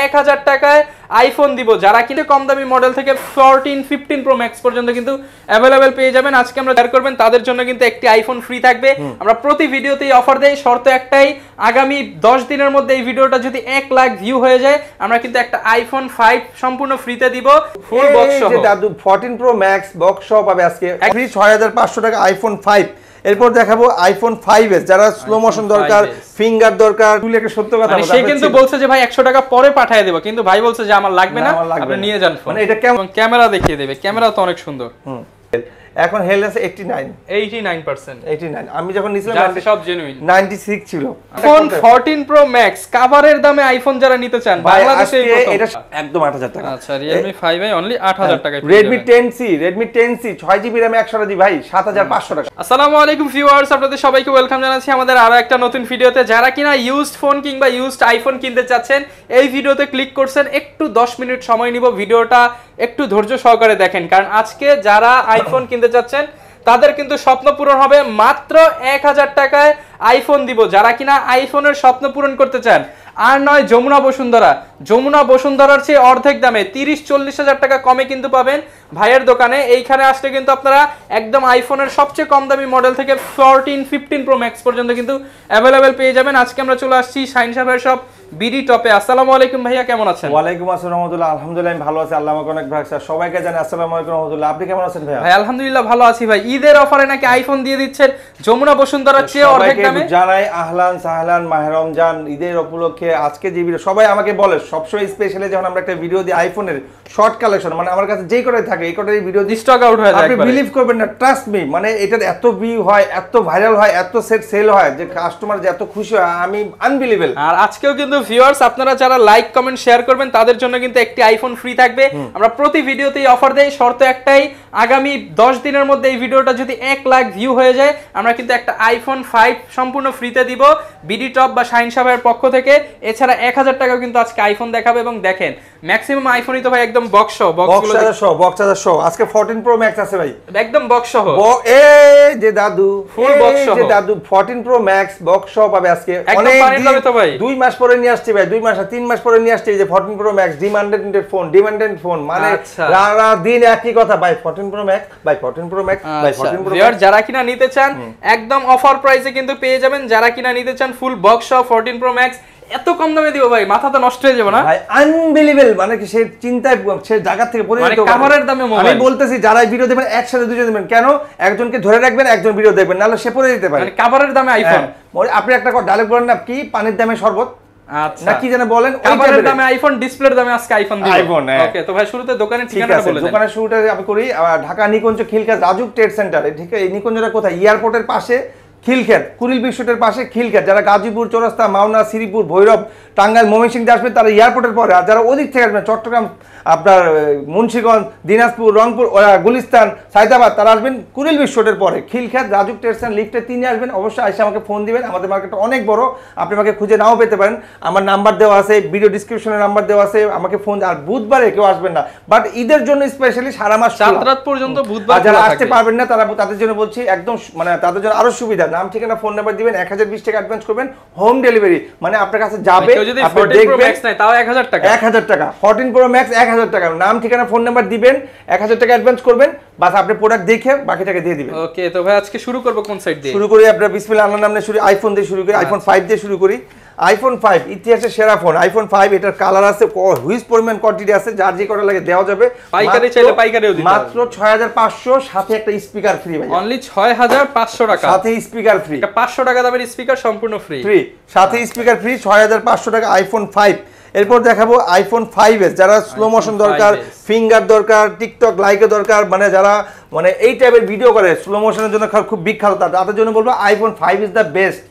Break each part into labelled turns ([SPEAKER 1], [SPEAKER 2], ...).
[SPEAKER 1] 1000 টাকায় আইফোন দিব। যারা কিন্তু কম দামি মডেল থেকে 14 15 প্রো ম্যাক্স পর্যন্ত কিন্তু अवेलेबल পেয়ে যাবেন। আজকে আমরা শেয়ার করবেন তাদের জন্য কিন্তু একটি আইফোন ফ্রি থাকবে। আমরা প্রতি ভিডিওতেই অফার দেই, শর্ত একটাই, আগামী 10 দিনের মধ্যে এই ভিডিওটা যদি 1 লাখ ভিউ হয়ে যায় আমরা কিন্তু একটা আইফোন 5 সম্পূর্ণ ফ্রিতে দিব, ফুল বক্স সহ।
[SPEAKER 2] যে দাদু 14 প্রো ম্যাক্স বক্স সহ পাবে আজকে ফ্রি 6500 টাকা আইফোন 5। এরপর দেখাবো আইফোন 5s, যারা স্লো মোশন দরকার, ফিঙ্গার দরকার, তুলেকে সত্য কথা
[SPEAKER 1] মানে সে কিন্তু বলছে যে ভাই 100 টাকা পরে পাঠিয়ে দেব, কিন্তু ভাই বলছে যে আমার লাগবে না, আপনি নিয়ে যান ফোন।
[SPEAKER 2] মানে এটা কেমন
[SPEAKER 1] ক্যামেরা দেখিয়ে দেবে, ক্যামেরা তো অনেক সুন্দর।
[SPEAKER 2] এখন হেল আছে
[SPEAKER 1] 89%।
[SPEAKER 2] আমি যখন নিছিলাম
[SPEAKER 1] সব জেনুইন
[SPEAKER 2] 96 ছিল।
[SPEAKER 1] ফোন 14 প্রো ম্যাক্স কভারের দামে আইফোন যারা নিতে চান বাংলাদেশে
[SPEAKER 2] এটা একদম 8000 টাকা।
[SPEAKER 1] আচ্ছা Realme 5i অনলি 8000 টাকায়।
[SPEAKER 2] Redmi 10C 6GB RAM 128GB ভাই 7500 টাকা।
[SPEAKER 1] আসসালামু আলাইকুম ভিউয়ার্স, আপনাদের সবাইকে ওয়েলকাম জানাচ্ছি আমাদের আরো একটা নতুন ভিডিওতে। যারা কিনা ইউজড ফোন কিংবা ইউজড আইফোন কিনতে চাচ্ছেন এই ভিডিওতে ক্লিক করছেন, একটু 10 মিনিট সময় নিব, ভিডিওটা একটু ধৈর্য সহকারে দেখেন, কারণ আজকে যারা আইফোন কিনতে চাচ্ছেন তাদের কিন্তু স্বপ্ন পূরণ হবে। মাত্র 1000 টাকায় আইফোন দিব। যারা কিনা আইফোনের স্বপ্ন পূরণ করতে চান, আর নয় যমুনা বসুন্ধরার চেয়ে অর্ধেক দামে 30-40 হাজার টাকা কমে কিন্তু পাবেন ভাইয়ের দোকানে। এইখানে আসলে কিন্তু আপনারা একদম আইফোনের সবচেয়ে কম দামি মডেল থেকে 14 15 প্রো ম্যাক্স পর্যন্ত কিন্তু অ্যাভেলেবেল পেয়ে যাবেন। আজকে আমরা চলে আসছি শাহিন সাহেবের শপ বিডি টপে। আসসালামু আলাইকুম ভাইয়া, কেমন আছেন?
[SPEAKER 2] ওয়ালাইকুম আসসালাম রাহমাতুল্লাহ। আলহামদুলিল্লাহ আমি ভালো আছি, আল্লাহ আমাকে অনেক ভালো রাখছে। সবাইকে জানাই আসসালামু আলাইকুম রাহমাতুল্লাহ। আপনি কেমন আছেন ভাইয়া?
[SPEAKER 1] ভাই আলহামদুলিল্লাহ ভালো আছি ভাই। ঈদের অফারে নাকি আইফোন দিয়ে দিচ্ছেন যমুনা বসুন্ধরার চেয়ে অর্ধেক দামে।
[SPEAKER 2] জানাই আহলান সাহলান, মাহে রমজান ঈদের উপলক্ষে আজকে যে ভিডিও সবাই আমাকে বলে সবসময় স্পেশালি যখন আমরা একটা ভিডিও দিই আইফোনের শর্ট কালেকশন, মানে আমার কাছে যেই কটাই থাকে এই কটাই ভিডিও
[SPEAKER 1] স্টক আউট হয়ে যায়।
[SPEAKER 2] আপনি বিলিভ করবেন না, ট্রাস্ট মি, মানে এটার এত ভিউ হয়, এত ভাইরাল হয়, এত সেল হয় যে কাস্টমার যে এত খুশি হয়, আমি আনবিলিভেবল।
[SPEAKER 1] আর আজকেও কিন্তু ভিউয়ার্স আপনারা যারা লাইক কমেন্ট শেয়ার করবেন তাদের জন্য কিন্তু একটি আইফোন ফ্রি থাকবে। আমরা প্রতি ভিডিওতেই অফার দেই, শর্ত একটাই, আগামী 10 দিনের মধ্যে এই ভিডিওটা যদি 1 লাখ ভিউ হয়ে যায় আমরা কিন্তু একটা আইফোন 5 সম্পূর্ণ ফ্রিতে দিব বিডি টপ বা শাহিন সাহেবের পক্ষ থেকে। এছাড়া 1000 টাকাও কিন্তু আজকে আইফোন দেখাবে। এবং দেখেন ম্যাক্সিমাম আইফোনই তো ভাই একদম বক্স
[SPEAKER 2] সহ। আজকে 14 প্রো ম্যাক্স আছে ভাই,
[SPEAKER 1] একদম বক্স সহ।
[SPEAKER 2] এই যে দাদু
[SPEAKER 1] ফুল বক্স সহ,
[SPEAKER 2] যে দাদু 14 প্রো ম্যাক্স বক্স সহ পাবে আজকে।
[SPEAKER 1] অনেক পানি পাবে তো ভাই,
[SPEAKER 2] 2 মাস পরে নিয়ে আসছে ভাই, 2 মাস আর 3 মাস পরে নিয়ে আসছে এই যে 14 প্রো ম্যাক্স ডিমান্ডেড ফোন, মানে সারা দিন একই কথা ভাই 14 প্রো ম্যাক্স ভাই 14 প্রো ম্যাক্স ভাই 14 প্রো ম্যাক্স।
[SPEAKER 1] যারা কিনা নিতে চান একদম অফার প্রাইসে কিন্তু পেয়ে যাবেন। যারা কিনা নিতে চান ফুল বক্স সহ 14 প্রো ম্যাক্স, এত কম দামে দিব ভাই, মাথা তো নষ্ট হয়ে যাবে না
[SPEAKER 2] ভাই, আনবিলিভেবল। মানে কি সে চিন্তায় সে জায়গা থেকে পড়ে যেতে পারে
[SPEAKER 1] কভারের দামে মোবাইল।
[SPEAKER 2] আমি বলতেছি যারা ভিডিও দেখবেন একসাথে দুজন দেখবেন, কেন একজনকে ধরে রাখবেন, একজন ভিডিও দেখবেন, নাহলে সে পড়ে যেতে পারে।
[SPEAKER 1] মানে কভারের দামে আইফোন।
[SPEAKER 2] আপনি একটা ডায়লগ বলেন না, কি পানির দামে শরবত,
[SPEAKER 1] আচ্ছা
[SPEAKER 2] না কি যেন বলেন,
[SPEAKER 1] কভারের দামে আইফোন, ডিসপ্লের দামে আজকে আইফোন দিব। ওকে তো ভাই শুরুতে দোকানের ঠিকানাটা বলে দেন।
[SPEAKER 2] দোকানের শুরুটা আমি করি ঢাকা নিকুঞ্জ খিলক্ষেত রাজুক ট্রেড সেন্টারে। ঠিক আছে, এই নিকুঞ্জটা কোথায়? এয়ারপোর্টের পাশে খিলক্ষেত, কুড়িল বিশ্বটের পাশে খিলক্ষেত। যারা গাজীপুর, চৌরাস্তা, মাওনা, শ্রীপুর, ভৈরব, টাঙ্গাইল, ময়মনসিংহ আসবেন তারা এয়ারপোর্টের পরে। আর যারা ওদিক থেকে আসবেন চট্টগ্রাম, আপনার মুন্সিগঞ্জ, দিনাজপুর, রংপুর, গুলিস্তান, সায়দাবাদ, তারা আসবেন কুড়িল বিশ্বটের পরে খিলক্ষেত রাজুক টেরসন লিফটে 3 আসবেন। অবশ্যই এসে আমাকে ফোন দিবেন। আমাদের মার্কেটটা অনেক বড়, আপনি আমাকে খুঁজে নাও পেতে পারেন। আমার নাম্বার দেওয়া আছে, ভিডিও ডিসক্রিপশনে নাম্বার দেওয়া আছে, আমাকে ফোন। আর বুধবারে কেউ আসবেন না, বাট ঈদের জন্য স্পেশালি সারা মাস
[SPEAKER 1] রাত পর্যন্ত বুধবার
[SPEAKER 2] যারা আসতে পারবেন না তাদের জন্য বলছি একদম, মানে তাদের জন্য আরো সুবিধা। নাম ঠিকানা ফোন নাম্বার দিবেন, 1020 টাকা অ্যাডভান্স করবেন, হোম ডেলিভারি, মানে আপনার কাছে যাবে।
[SPEAKER 1] আপনি দেখবেন তাও 1000 টাকা
[SPEAKER 2] 1000 টাকা 14 প্রো ম্যাক্স 1000 টাকা। নাম ঠিকানা ফোন নাম্বার দিবেন, 1000 টাকা অ্যাডভান্স করবেন, বাস আপনি প্রোডাক্ট দেখে বাকি টাকা দিয়ে দিবেন।
[SPEAKER 1] ওকে তো ভাই আজকে শুরু করব কোন সাইড দিয়ে?
[SPEAKER 2] শুরু করি আপনার বিসমিল্লাহ আল্লাহর নামে শুরু, আইফোন দিয়ে শুরু করি, আইফোন 5 দিয়ে শুরু করি। আইফোন 5 ইতিহাসের সেরা ফোন আইফোন 5। এটার কালার আছে, হিউজ পরিমাণ কোয়ান্টিটি আছে, যার যে কটা লাগে দেওয়া যাবে।
[SPEAKER 1] পাইকারি চাইলে পাইকারিও দিতে হবে।
[SPEAKER 2] মাত্র 6500, সাথে একটা স্পিকার ফ্রি ভাই,
[SPEAKER 1] অনলি 6500 টাকা,
[SPEAKER 2] সাথে স্পিকার ফ্রি।
[SPEAKER 1] এটা 500 টাকা দামের স্পিকার সম্পূর্ণ ফ্রি,
[SPEAKER 2] সাথে স্পিকার ফ্রি, 6500 টাকা আইফোন 5। এরপর দেখাবো আইফোন 5s, যারা স্লো মোশন দরকার, ফিঙ্গার দরকার, টিকটক লাইকে দরকার, মানে যারা মানে এই টাইপের ভিডিও করে স্লো মোশনের জন্য খুব বিখ্যাত, তাদের জন্য বলবো iPhone 5 is the best.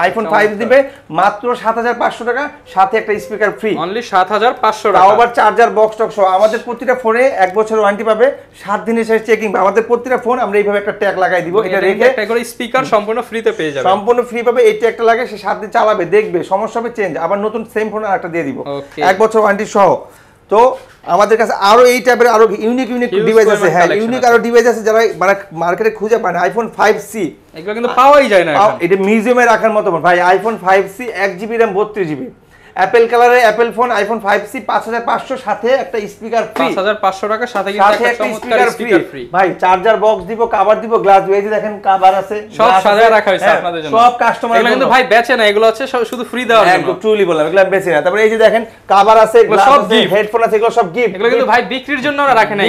[SPEAKER 2] IPhone 5 দিবে মাত্র 7500 টাকা, সাথে একটা স্পিকার ফ্রি,
[SPEAKER 1] অনলি 7500 টাকা।
[SPEAKER 2] তাও আবার চার্জার বক্স টক সহ। আমাদের প্রতিটা ফোনে 1 বছর ওয়ারেন্টি পাবে, 7 দিনের শেষ চেকিং। আমাদের প্রতিটা ফোন আমরা এইভাবে একটা ট্যাগ লাগাই দিব, এটা রেখে
[SPEAKER 1] একটা করে স্পিকার সম্পূর্ণ ফ্রিতে পেয়ে যাবে,
[SPEAKER 2] সম্পূর্ণ ফ্রি পাবে। এই ট্যাগটা লাগে, সে 7 দিন চালাবে, দেখবে সমস্যা হবে চেঞ্জ, আবার নতুন সেম ফোন আরেকটা দিয়ে দিব 1 বছর ওয়ারেন্টি সহ। তো আমাদের কাছে আরো এই টাইপের আরো ইউনিক ডিভাইস আছে। হ্যাঁ, ইউনিক আরো ডিভাইস আছে যারা মার্কেটে খুঁজে পায় না। আইফোন 5C
[SPEAKER 1] এগুলো কিন্তু পাওয়াই যায় না,
[SPEAKER 2] এটা মিউজিয়ামে রাখার মতো ভাই। IPhone 5C 1GB RAM 32GB Apple কালারে অ্যাপেল ফোন আইফোন 5C 5500 সাথে একটা স্পিকার ফ্রি,
[SPEAKER 1] 5500 টাকা সাথে কিন্তু একটা চমৎকার স্পিকার ফ্রি।
[SPEAKER 2] ভাই চার্জার বক্স দিব, কভার দিব, গ্লাস দিব, এই যে দেখেন কভার আছে,
[SPEAKER 1] সব সাজায় রাখা হয়েছে আপনাদের জন্য,
[SPEAKER 2] সব কাস্টমার
[SPEAKER 1] এগুলো কিন্তু ভাই বেচে না, এগুলো হচ্ছে শুধু ফ্রি দেওয়ার জন্য,
[SPEAKER 2] একদম ট্রুলি বললাম এগুলো বেচে না। তারপরে এই যে দেখেন কভার আছে, গ্লাস আছে, হেডফোন আছে, এগুলো সব গিফট,
[SPEAKER 1] এগুলো কিন্তু ভাই বিক্রির জন্য ওরা রাখে না,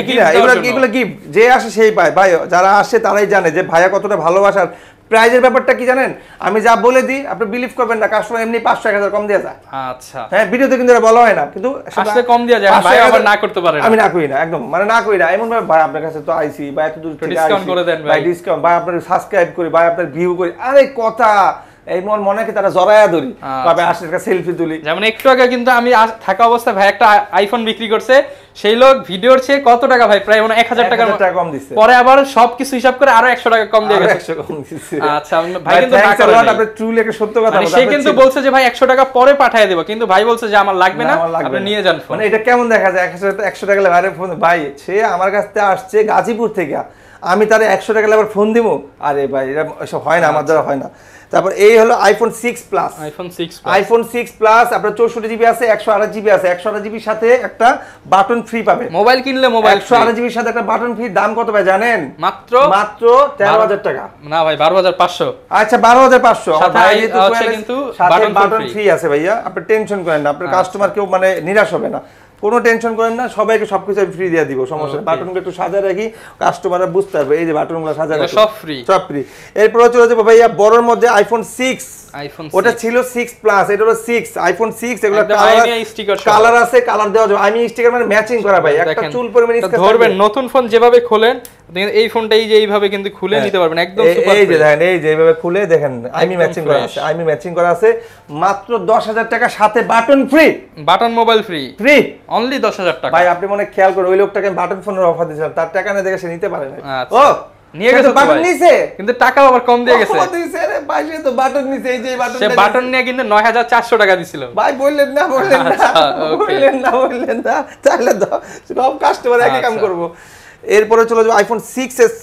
[SPEAKER 2] এগুলো গিফট, যে আসে সেই পায় ভাই, যারা আসে তারাই জানে যে ভাইয়া কতটা ভালোবাসার। প্রাইজের ব্যাপারটা কি জানেন, আমি যা বলে দিই আপনি বিলিভ করবেন না, কাস্টমার এমনি 500-1000 কম দেয়া যায়।
[SPEAKER 1] আচ্ছা
[SPEAKER 2] হ্যাঁ, ভিডিওতে কিন্তু এটা বলা হয় না, কিন্তু
[SPEAKER 1] আসলে কম দেয়া যায়, ভাই আবার না করতে পারে না,
[SPEAKER 2] আমি না করি না, একদম মানে না করি না, এমন ভাবে ভাই আপনার কাছে তো আইছি, ভাই এত দূর থেকে
[SPEAKER 1] ডিসকাউন্ট করে দেন
[SPEAKER 2] ভাই, ডিসকাউন্ট ভাই, আপনার সাবস্ক্রাইব করি ভাই, আপনার ভিউ করি, আরে কথা এই মনে কি তারা জড়ায়া ধরি, তবে আসলে একটা সেলফি তুলি।
[SPEAKER 1] যেমন একটু আগে কিন্তু আমি থাকা অবস্থায় ভাই একটা আইফোন বিক্রি করছে, সেই লোক ভিডিওর চেয়ে কত টাকা ভাই, প্রায় 1000 টাকা কম দিচ্ছে, পরে আবার সবকিছু হিসাব করে আরো 100 টাকা কম দিয়ে গেছে,
[SPEAKER 2] 100 কম দিচ্ছে।
[SPEAKER 1] আচ্ছা ভাই কিন্তু
[SPEAKER 2] আপনি ট্রুলি একটা সত্য কথা বলছেন,
[SPEAKER 1] সে কিন্তু বলছে যে ভাই 100 টাকা পরে পাঠিয়ে দেব, কিন্তু ভাই বলছে যে আমার লাগবে না, আপনি নিয়ে যান ফোন।
[SPEAKER 2] মানে এটা কেমন দেখা যায় 100 টাকা লাগে ফোন, ভাই সে আমার কাছ থেকে আসছে গাজীপুর থেকে, আমি তারে 100 টাকা আবার ফোন দিব, আরে ভাই এটা সব হয় না, আমার দ্বারা হয় না। তারপর এই হলো আইফোন 6 প্লাস, আইফোন 6 প্লাস আপনার 64 জিবি আছে, 128 জিবি আছে, 128 জিবির সাথে একটা বাটন ফ্রি পাবে,
[SPEAKER 1] মোবাইল কিনলে মোবাইল
[SPEAKER 2] 128 জিবির সাথে একটা বাটন ফ্রি, দাম কত ভাই জানেন, মাত্র 13000 টাকা,
[SPEAKER 1] না ভাই 12500,
[SPEAKER 2] আচ্ছা 12500,
[SPEAKER 1] সাথে কিন্তু
[SPEAKER 2] বাটন ফ্রি আছে ভাইয়া, আপনি টেনশন করেন না, আপনার কাস্টমার কেউ মানে নিরাশ হবে না, কোনো টেনশন করেন না, সবাইকে সবকিছু ফ্রি দিয়ে দিব, সমস্যা নেই, বাটনগুলো একটু সাজায় রাখি, কাস্টমাররা বুঝতে পারবে, এই যে বাটনগুলো সাজায় রাখি
[SPEAKER 1] সব ফ্রি,
[SPEAKER 2] সব ফ্রি। এরপর চলে যাবো ভাইয়া বড়র মধ্যে আইফোন 6, ওটা ছিল 6 প্লাস, এটা হলো 6 আইফোন 6, এগুলো কালার আছে, কালার দেওয়া যাবে, আমি স্টিকার মানে ম্যাচিং করা ভাই, একটা চুল পরিমাণ স্কেচ
[SPEAKER 1] ধরবেন, নতুন ফোন যেভাবে খোলেন এই ফোনটা এই যে এইভাবে কিন্তু খুলে নিতে পারবেন, একদম সুপার,
[SPEAKER 2] এই যে দেখেন, এই যে এইভাবে খুলে দেখেন, আইমি ম্যাচিং করা আছে, আইমি ম্যাচিং করা আছে, মাত্র 10000 টাকা সাথে button free,
[SPEAKER 1] button mobile free, only 10000 টাকা।
[SPEAKER 2] ভাই আপনি মনে খেয়াল করুন, ওই লোকটাকে বাটন ফোনের অফার দিয়েছিলাম, তার টাকা না দেখে সে নিতে পারে না, ও
[SPEAKER 1] নিয়ে গেছে বাটন নিছে, কিন্তু টাকা আবার কম দিয়ে গেছে,
[SPEAKER 2] আরে ভাই সে তো বাটন নিছে, এই যে বাটন,
[SPEAKER 1] সে বাটন নিয়ে কিন্তু 9400 টাকা দিছিল,
[SPEAKER 2] ভাই বললেন না তাহলে তো সব কাস্টমার একই কাম করব। এরপরে চলে যাবো আইফোন 6s,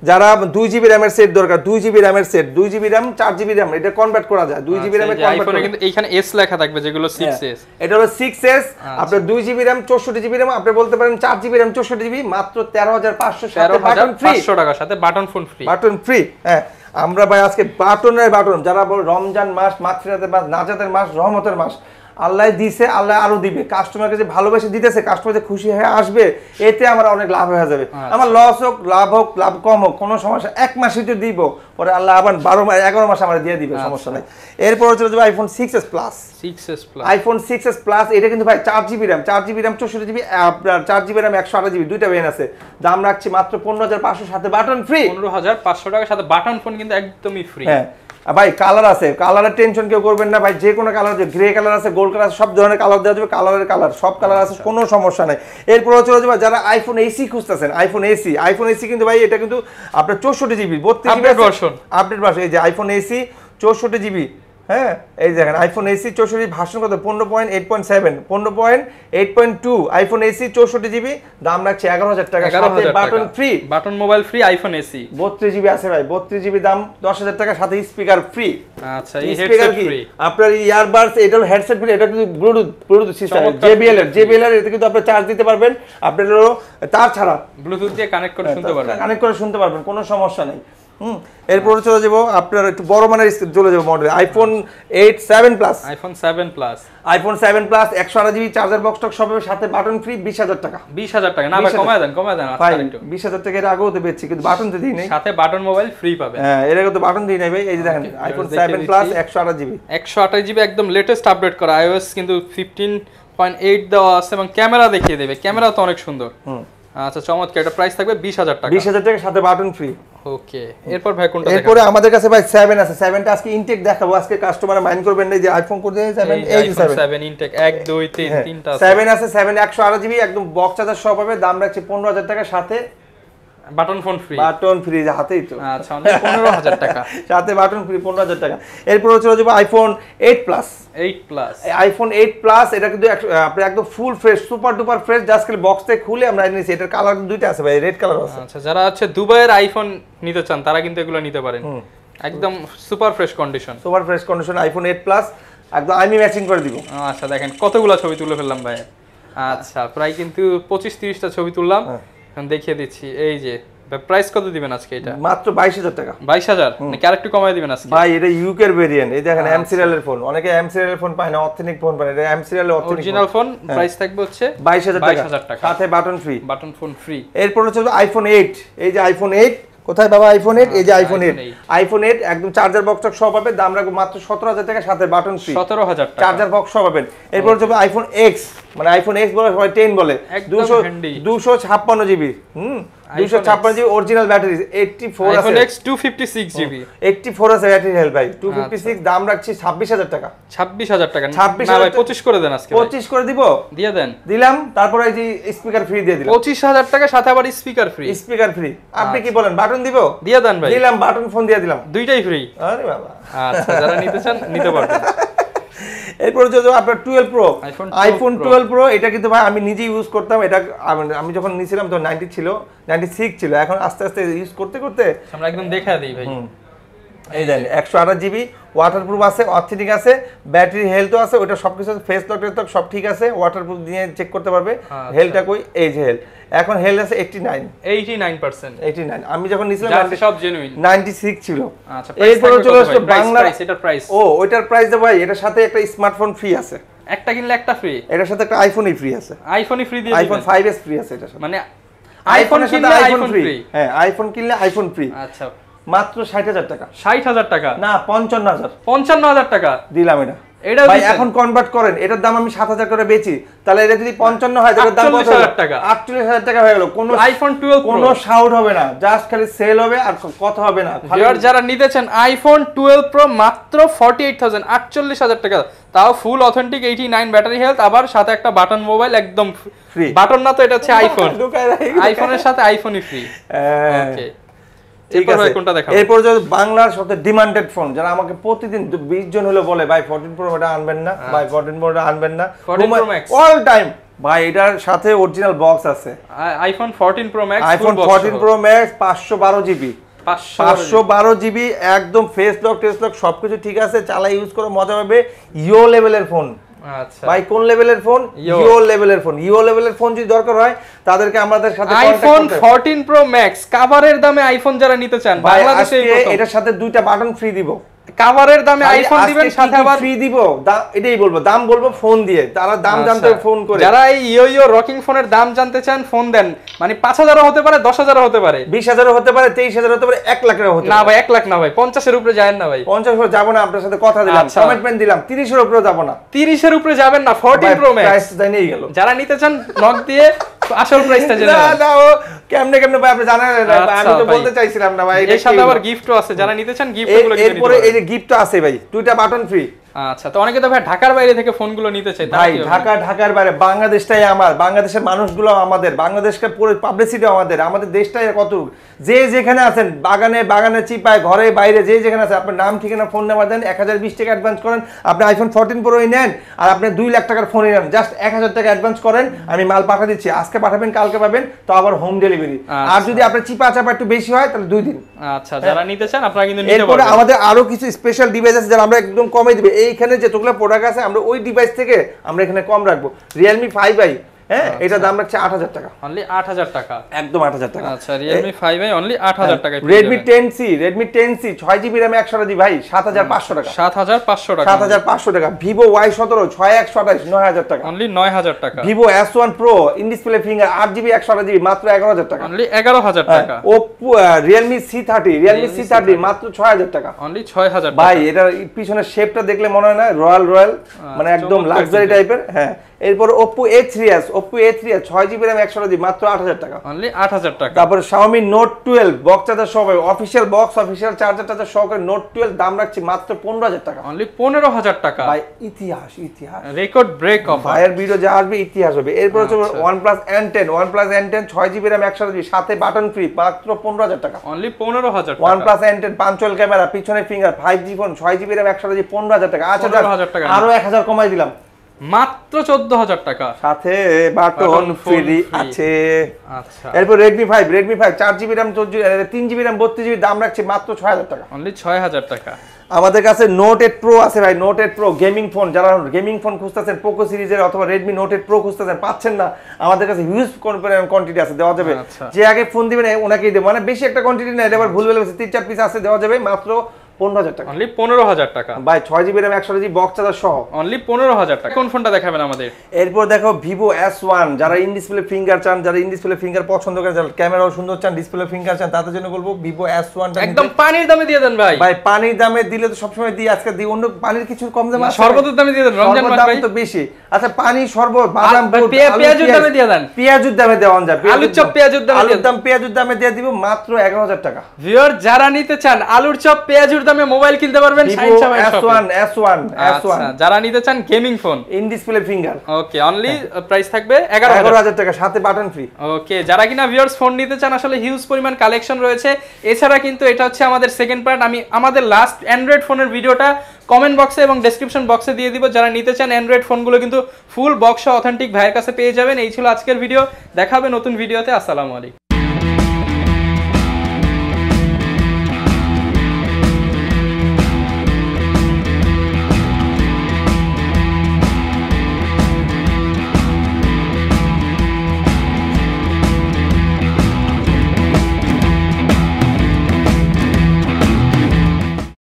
[SPEAKER 2] যারা 2GB র্যামের সেট দরকার, 2GB র্যামের set, 2GB RAM 4GB RAM, এটা কনভার্ট করা যায়, 2GB র্যামে কনভার্ট করা,
[SPEAKER 1] কিন্তু এইখানে এস লেখা থাকবে যেগুলো 6s,
[SPEAKER 2] এটা হলো 6s, আপনার 2GB র্যাম 64GB র্যাম, আপনি বলতে পারেন 4GB র্যাম 64GB, মাত্র 13500 সাথে বাটন ফ্রি,
[SPEAKER 1] 500 টাকা সাথে button phone free,
[SPEAKER 2] button free. হ্যাঁ, আমরা ভাই আজকে বাটনের বাটন, যারা বল রমজান মাস, মাগফিরাতের মাস, নাজাতের মাস, রহমতের মাস, আল্লাহ দিছে, আল্লাহ আরো দিবে, কাস্টমারকে যে ভালোবেসে দিতেছে, কাস্টমার যে খুশি হয়ে আসবে, এতে আমার অনেক লাভ হয়ে যাবে, আমার লস হোক লাভ কম হোক কোনো সমস্যা, 1 মাসে যদি দিব, পরে আল্লাহ আবার 11 মাস আমার দিয়ে দিবে, সমস্যা নাই। এরপর চলে যাবে iPhone 6s plus, iPhone 6s plus, এটা কিন্তু ভাই 4GB র্যাম 64GB, আপনার 4GB র্যাম 128GB, দুইটা ভেরিয়েন্ট আছে, দাম রাখছি মাত্র 15500 সাথে বাটন ফ্রি,
[SPEAKER 1] 15500 টাকার সাথে বাটন ফোন কিন্তু একদমই ফ্রি।
[SPEAKER 2] হ্যাঁ ভাই কালার আছে, কালারের টেনশন কেউ করবেন না ভাই, যে কোনো কালার আছে, গ্রে কালার আছে, গোল্ড কালার আছে, সব ধরনের কালার দেওয়া যাবে, কালার সব কালার আছে, কোনো সমস্যা নাই। এরপর চলে যাবে যারা আইফোন এসি খুঁজতেছেন, আইফোন এসি কিন্তু ভাই এটা কিন্তু আপনার 64GB 32GB আপডেট ভার্সন, এই যে আইফোন এসি 64GB, হ্যাঁ এই দেখেন আইফোন এসি 64GB, ভার্সন কত 15.8.7, 15.8.2, আইফোন এসি 64GB, দাম রাখছে 11000 টাকা সাথে button free,
[SPEAKER 1] button mobile free, iPhone AC
[SPEAKER 2] 32GB আছে ভাই, 32GB দাম 10000 টাকা সাথে স্পিকার ফ্রি।
[SPEAKER 1] আচ্ছা এই হেডসেট ফ্রি,
[SPEAKER 2] আপনার ইয়ারবাডস, এটা হলো হেডসেট ফ্রি, এটা কিন্তু ব্লুটুথ সিস্টেম, JBL এর, এতে কিন্তু আপনি চার্জ দিতে পারবেন, আপনার তার ছাড়া
[SPEAKER 1] ব্লুটুথ দিয়ে কানেক্ট করে শুনতে পারবেন,
[SPEAKER 2] কোনো সমস্যা নেই। এরপর চলে যাবো আপনার একটু বড় মানের চলে যাবো model iPhone 7 plus,
[SPEAKER 1] iPhone 7 plus
[SPEAKER 2] 128GB charger box টক সব সাথে বাটন ফ্রি, 20000 টাকা,
[SPEAKER 1] 20000 টাকা, না ভাই কমায় দেন
[SPEAKER 2] ভাই, 20000 টাকা এর আগেও তো বেচছি, কিন্তু বাটন তো দিই নাই,
[SPEAKER 1] সাথে বাটন মোবাইল ফ্রি পাবেন,
[SPEAKER 2] হ্যাঁ এর আগে তো বাটন দিই নাই ভাই, এই যে দেখেন আইফোন 7 প্লাস
[SPEAKER 1] 128GB একদম লেটেস্ট আপডেট করা, iOS কিন্তু 15.8 দেওয়া আছে, এবং ক্যামেরা দেখিয়ে দেবে, ক্যামেরা তো অনেক সুন্দর। আচ্ছা চমৎকার, এটা প্রাইস থাকবে 20000 টাকা,
[SPEAKER 2] 20000 টাকা সাথে বাটন ফ্রি।
[SPEAKER 1] ওকে, এরপর ভাই কোনটা দেখাবো?
[SPEAKER 2] এরপরে আমাদের কাছে ভাই 7 আছে, 7টা আজকে ইনটেক দেখাবো, আজকে কাস্টমার মাইন্ড করবেন না যে আইফোন করে দিয়ে 7, এই
[SPEAKER 1] 7 ইনটেক 1 2 3 তিনটা আছে,
[SPEAKER 2] 7 আছে, 7 128GB একদম বক্স চার্জার সহ পাবে, দাম রাখছে 15000 টাকা সাথে
[SPEAKER 1] button phone free,
[SPEAKER 2] button free হাতেই তো,
[SPEAKER 1] আচ্ছা অনলি 15000 টাকা
[SPEAKER 2] সাথে বাটন ফ্রি 15000 টাকা। এরপর চলে যাবে আইফোন 8 প্লাস, আইফোন 8 প্লাস, এটা কিন্তু আপনি একদম full fresh, super duper fresh, just খালি বক্স থেকে খুলে আমরা নিয়েছি, এটার কালার দুইটা আছে ভাই, রেড কালার আছে।
[SPEAKER 1] আচ্ছা যারা হচ্ছে দুবাইয়ের আইফোন নিতে চান তারা কিন্তু এগুলো নিতে পারেন, একদম super fresh condition
[SPEAKER 2] iPhone 8 plus, একদম আমি ম্যাচিং করে দিব।
[SPEAKER 1] আচ্ছা দেখেন কতগুলো ছবি তুলে ফেললাম ভাই। আচ্ছা প্রায় কিন্তু 25-30টা ছবি তুললাম, এখন দেখিয়ে দিচ্ছি। এই যে প্রাইস কত দিবেন আজকে এটা?
[SPEAKER 2] মাত্র 22,000 টাকা।
[SPEAKER 1] 22,000 নাকি আরেকটু কমায় দিবেন আজকে?
[SPEAKER 2] ভাই এটা ইউকের ভেরিয়েন্ট, এই দেখেন এম সিরিয়ালের ফোন, অনেকে এম সিরিয়ালের ফোন পায় না, অথেন্টিক ফোন পায়, এটা এম সিরিয়ালের
[SPEAKER 1] অরিজিনাল ফোন। প্রাইস থাকবে হচ্ছে
[SPEAKER 2] 22,000 টাকা, সাথে button free.
[SPEAKER 1] Button phone free.
[SPEAKER 2] এরপর হচ্ছে আইফোন 8, এই যে আইফোন 8, কোথায় বাবা আইফোন 8? এই যে আইফোন 8, আইফোন 8 একদম চার্জার বক্স সহ পাবে, দাম রাখবো মাত্র 17,000 টাকা, সাথে বাটন ফ্রি।
[SPEAKER 1] 17,000 টাকা
[SPEAKER 2] চার্জার বক্স সহ পাবেন। এরপর হচ্ছে আইফোন এক্স, মানে আইফোন এক্স বলে সবাই 10 বলে, 256 জিবি, 256 জিবি অরিজিনাল ব্যাটারি, 84 আছে।
[SPEAKER 1] আইফোন এক্স 256 জিবি,
[SPEAKER 2] 84 আছে ব্যাটারি হেলথ ভাই, 256, দাম রাখছি 26,000 টাকা।
[SPEAKER 1] 26,000 টাকা?
[SPEAKER 2] 26,000
[SPEAKER 1] না ভাই 25 করে দেন আজকে।
[SPEAKER 2] 25 করে দিব,
[SPEAKER 1] দিয়ে দেন।
[SPEAKER 2] দিলাম। তারপর এই যে স্পিকার ফ্রি দিয়ে দিলাম,
[SPEAKER 1] 25,000 টাকা, সাথে আবার স্পিকার ফ্রি।
[SPEAKER 2] স্পিকার ফ্রি, আপনি কি বলেন? বাটন দিব?
[SPEAKER 1] দিয়ে দেন ভাই।
[SPEAKER 2] দিলাম, বাটন ফোন দিয়ে দিলাম,
[SPEAKER 1] দুইটাই ফ্রি।
[SPEAKER 2] আরে বাবা।
[SPEAKER 1] আচ্ছা যারা নিতে চান নিতে পারবেন।
[SPEAKER 2] এরপর যদি আপনার 12 প্রো, আইফোন 12 প্রো, এটা কিন্তু ভাই আমি নিজে ইউজ করতাম। এটা আমি যখন নিয়েছিলাম তো 90 ছিল, 96 ছিল, এখন আস্তে আস্তে ইউজ করতে করতে
[SPEAKER 1] আমরা একদম দেখায় দিই ভাই।
[SPEAKER 2] এই দেন 128 জিবি, ওয়াটারপ্রুফ আছে, অথেন্টিক আছে, ব্যাটারি হেলথও আছে, ওটা সবকিছু ফেস লক টেস্ট সব ঠিক আছে, ওয়াটারপ্রুফ দিয়ে চেক করতে পারবে। হেলথটা কই? এই যে হেলথ, এখন হেলথ আছে 89%। আমি যখন নিছিলাম
[SPEAKER 1] সব জেনুইন
[SPEAKER 2] 96 ছিল।
[SPEAKER 1] আচ্ছা
[SPEAKER 2] এরপর চলে আসলো বাংলা,
[SPEAKER 1] এটার প্রাইস।
[SPEAKER 2] ও ওইটার প্রাইস দেব ভাই, এটার সাথে একটা স্মার্টফোন ফ্রি আছে,
[SPEAKER 1] একটা কিনলে একটা ফ্রি।
[SPEAKER 2] এটার সাথে একটা আইফোনই ফ্রি আছে,
[SPEAKER 1] আইফোনই ফ্রি দিয়ে দিবেন।
[SPEAKER 2] আইফোন 5s ফ্রি আছে এটার সাথে,
[SPEAKER 1] মানে আইফোন কিনলে আইফোন ফ্রি।
[SPEAKER 2] হ্যাঁ আইফোন কিনলে আইফোন ফ্রি।
[SPEAKER 1] আচ্ছা
[SPEAKER 2] মাত্র 60,000 টাকা।
[SPEAKER 1] 60,000 টাকা
[SPEAKER 2] না 55,000।
[SPEAKER 1] 55,000 টাকা
[SPEAKER 2] দিলাম এটা। ভাই এখন কনভার্ট করেন, এটার দাম আমি 7,000 করে বেচি, তাহলে এটা যদি 55 হয় তাহলে দাম কত? 48,000 টাকা হয়ে গেল। কোন
[SPEAKER 1] আইফোন 12
[SPEAKER 2] কোনো শাউট হবে না, জাস্ট খালি সেল হবে আর কথা হবে না।
[SPEAKER 1] ভিউয়ার যারা নিতে চান আইফোন 12 প্রো মাত্র 48,000, 48,000 টাকা, তাও ফুল অথেন্টিক 89 ব্যাটারি হেলথ, আবার সাথে একটা বাটন মোবাইল একদম ফ্রি। বাটন না তো, এটা হচ্ছে আইফোন, আইফোনের সাথে আইফোনই ফ্রি। ওকে
[SPEAKER 2] এরপর যদি বাংলার সবচেয়ে ডিমান্ডেড ফোন, যারা আমাকে প্রতিদিন 20 জন হলো বলে ভাই 14 প্রো এটা আনবেন না, ভাই 14 প্রো এটা আনবেন না, অল টাইম ভাই এটার সাথে অরিজিনাল বক্স আছে।
[SPEAKER 1] IPhone 14 pro max,
[SPEAKER 2] iPhone 14 pro max 512 GB, 512 GB, একদম ফেস লক টেস্ট লক সবকিছু ঠিক আছে, চালা ইউজ করে মজা পাবে। ইও লেভেলের ফোন।
[SPEAKER 1] আচ্ছা
[SPEAKER 2] ভাই কোন লেভেলের ফোন? ইও লেভেলের ফোন। ইও লেভেলের ফোন যদি দরকার হয় তাদেরকে আমাদের সাথে
[SPEAKER 1] আইফোন 14 প্রো ম্যাক্স কভারের দামে আইফোন যারা নিতে চান বাংলাদেশে
[SPEAKER 2] এটার সাথে দুইটা বাটন ফ্রি দিব।
[SPEAKER 1] কভারের দামে আইফোন দিবেন, সাথে আবার
[SPEAKER 2] ফ্রি দিব। এটাই বলবো, দাম বলবো ফোন দিয়ে, তারা দাম জানতে ফোন করে।
[SPEAKER 1] যারা এই ইও রকিং ফোনের দাম জানতে চান ফোন দেন, মানে 5,000 হতে পারে, 10,000 হতে পারে,
[SPEAKER 2] 20,000 হতে পারে, 23,000 হতে পারে, 1 লাখ হতে পারে।
[SPEAKER 1] না ভাই 1 লাখ না ভাই, 50 এর উপরে যাবেন না ভাই।
[SPEAKER 2] 50 এর উপরে যাব না, আপনার সাথে কথা দিলাম, কমিটমেন্ট দিলাম। 30 এর উপরে যাব না,
[SPEAKER 1] 30 এর উপরে যাবেন না। 14 প্রো ম্যাক্স
[SPEAKER 2] প্রাইস জানিয়ে গেল।
[SPEAKER 1] যারা নিতে চান নক দিয়ে আসল প্রাইসটা জেনে নেন।
[SPEAKER 2] না ও কেমনে ভাই আপনি জানেন, আমি তো বলতে চাইছিলাম না ভাই।
[SPEAKER 1] এর সাথে আবার গিফটও আছে, যারা নিতে চান গিফটগুলো কিনে নিতে পারেন।
[SPEAKER 2] এরপরে এই যে গিফটও আছে ভাই, দুইটা বাটন ফ্রি।
[SPEAKER 1] আচ্ছা তো অনেকে তো ভাই ঢাকার বাইরে থেকে ফোনগুলো নিতে চায়।
[SPEAKER 2] ভাই ঢাকার বাইরে, বাংলাদেশটাই আমার, বাংলাদেশের মানুষগুলো আমাদের, বাংলাদেশকে পুরো পাবলিসিটি আমাদের, আমাদের দেশটাই কত, যে যেখানে আছেন, বাগানে চিপায়, ঘরে বাইরে, যে যেখানে আছে, আপনার নাম ঠিকানা ফোন নাম্বার দেন, 1020 টাকা অ্যাডভান্স করেন। আপনি আইফোন 14 প্রোই নেন আর আপনি 2 লাখ টাকার ফোনই নেন, জাস্ট 1000 টাকা অ্যাডভান্স করেন, আমি মাল পাঠিয়ে দিচ্ছি। আজকে পাঠাবেন, কালকে পাবেন, তো আবার হোম ডেলিভারি। আর যদি আপনার চিপা চাপা একটু বেশি হয় তাহলে 2 দিন।
[SPEAKER 1] আচ্ছা যারা নিতে চান আপনারা কিন্তু নিতে পারবেন।
[SPEAKER 2] এরপরে আমাদের আরো কিছু স্পেশাল ডিভাইস আছে যারা আমরা একদম কমে দিবে। এইখানে যেগুলো প্রোডাক্ট আছে আমরা ওই ডিভাইস থেকে আমরা এখানে কম রাখবো। Realme 5i, হ্যাঁ এটা দাম রাখছে 8,000 টাকা,
[SPEAKER 1] অনলি 8,000 টাকা,
[SPEAKER 2] একদম 8,000 টাকা।
[SPEAKER 1] আচ্ছা Realme 5i অনলি 8,000 টাকায়।
[SPEAKER 2] Redmi 10C 6GB RAM 128GB ভাই 7,500 টাকা,
[SPEAKER 1] 7,500 টাকা,
[SPEAKER 2] 7,500 টাকা। Vivo Y17 6128 9,000 টাকা,
[SPEAKER 1] অনলি 9,000 টাকা।
[SPEAKER 2] Vivo S1 Pro in display finger 8GB 128GB মাত্র 11,000 টাকা,
[SPEAKER 1] অনলি 11,000 টাকা।
[SPEAKER 2] Oppo Realme C30 মাত্র 6,000 টাকা,
[SPEAKER 1] অনলি 6,000 টাকা।
[SPEAKER 2] ভাই এটার পিছনের শেপটা দেখলে মনে হয় না রয়্যাল, মানে একদম লাক্সারি টাইপের। হ্যাঁ এরপর Oppo A3s 6GB RAM 128GB মাত্র 8,000 টাকা,
[SPEAKER 1] অনলি 8,000 টাকা।
[SPEAKER 2] তারপর Xiaomi Note 12 বক্স চার্জার সহ অফিশিয়াল বক্স, অফিশিয়াল চার্জার সহকারে Note 12 দাম রাখছি মাত্র 15,000 টাকা,
[SPEAKER 1] অনলি 15,000 টাকা।
[SPEAKER 2] ভাই ইতিহাস
[SPEAKER 1] রেকর্ড ব্রেক অফার,
[SPEAKER 2] ভাইয়ের ভিডিও যা আসবে ইতিহাস হবে। এরপর হচ্ছে OnePlus N10 6GB RAM 128GB সাথে বাটন ফ্রি মাত্র 15,000 টাকা,
[SPEAKER 1] অনলি 15,000 টাকা।
[SPEAKER 2] OnePlus N10 পাঞ্চুয়াল ক্যামেরা, পিছনে finger, 5G phone 6GB RAM 128GB 15,000 টাকা। আচ্ছা আরো 1000 কমাই দিলাম,
[SPEAKER 1] মাত্র 14000 টাকা,
[SPEAKER 2] সাথে বাটন ফ্রি আছে।
[SPEAKER 1] আচ্ছা,
[SPEAKER 2] এরপর Redmi 5 4GB RAM 3GB RAM 32GB, দাম রাখছে মাত্র 6000 টাকা,
[SPEAKER 1] অনলি 6000 টাকা।
[SPEAKER 2] আমাদের কাছে Note 8 Pro আছে ভাই, Note 8 Pro গেমিং ফোন, যারা গেমিং ফোন খুঁজতেছেন পোকো সিরিজের অথবা Redmi Note 8 Pro খুঁজতেছেন, পাচ্ছেন না, আমাদের কাছে হিউজ কোয়ান্টিটি আছে, দেওয়া যাবে। যে আগে ফোন দিবেন ওনাকেই দেব, মানে বেশি একটা কোয়ান্টিটি না, এটা আবার ভুল বলে 3-4 পিস আছে, দেওয়া যাবে মাত্র 15000 টাকা,
[SPEAKER 1] অনলি 15000 টাকা
[SPEAKER 2] ভাই। 6GB RAM 128GB box charger সহ,
[SPEAKER 1] অনলি 15000 টাকা। কোন ফোনটা দেখাবেন আমাদের?
[SPEAKER 2] এরপর দেখো Vivo S1, যারা ইন ডিসপ্লে ফিঙ্গার চান, যারা ইন ডিসপ্লে ফিঙ্গার পছন্দ করেন, যারা ক্যামেরাও সুন্দর চান, ডিসপ্লে ফিঙ্গার চান, তাদের জন্য বলবো Vivo S1 টা
[SPEAKER 1] একদম পানির দামে দিয়ে দেন ভাই।
[SPEAKER 2] ভাই পানির দামে দিলে তো সবসময় দিই, আজকে দিই, অন্য পানির কিছু কম দামে আছে,
[SPEAKER 1] শরবতের দামে দিয়ে দেন, রমজান মাস ভাই
[SPEAKER 2] তো বেশি। আচ্ছা পানি, শরবত, বাদাম,
[SPEAKER 1] পেঁয়াজুর দামে দিয়ে দেন,
[SPEAKER 2] পেঁয়াজুর দামে দেওয়া যায়,
[SPEAKER 1] আলুর চপ পেঁয়াজুর দামে,
[SPEAKER 2] আলুর দাম পেঁয়াজুর দামে দিয়ে দিব মাত্র 11000 টাকা।
[SPEAKER 1] ভিউয়ার যারা নিতে চান আলুর চপ পেঁয়াজুর দামে মোবাইল কিনতে পারবেন
[SPEAKER 2] S1
[SPEAKER 1] যারা নিতে চান gaming phone
[SPEAKER 2] in display finger,
[SPEAKER 1] okay, only price থাকবে
[SPEAKER 2] 11000 টাকা, সাথে বাটন ফ্রি।
[SPEAKER 1] ওকে, যারা কিনা ভিউয়ার্স ফোন নিতে চান, আসলে হিউজ পরিমাণ কালেকশন রয়েছে। এছাড়া কিন্তু এটা হচ্ছে আমাদের সেকেন্ড পার্ট, আমি আমাদের লাস্ট অ্যান্ড্রয়েড ফোনের ভিডিওটা কমেন্ট বক্সে এবং ডেসক্রিপশন বক্সে দিয়ে দিব, যারা নিতে চান অ্যান্ড্রয়েড ফোনগুলো কিন্তু ফুল বক্স অথেন্টিক ভাইয়ের কাছে পেয়ে যাবেন। এই ছিল আজকের ভিডিও, দেখা হবে নতুন ভিডিওতে। আসসালামু আলাইকুম।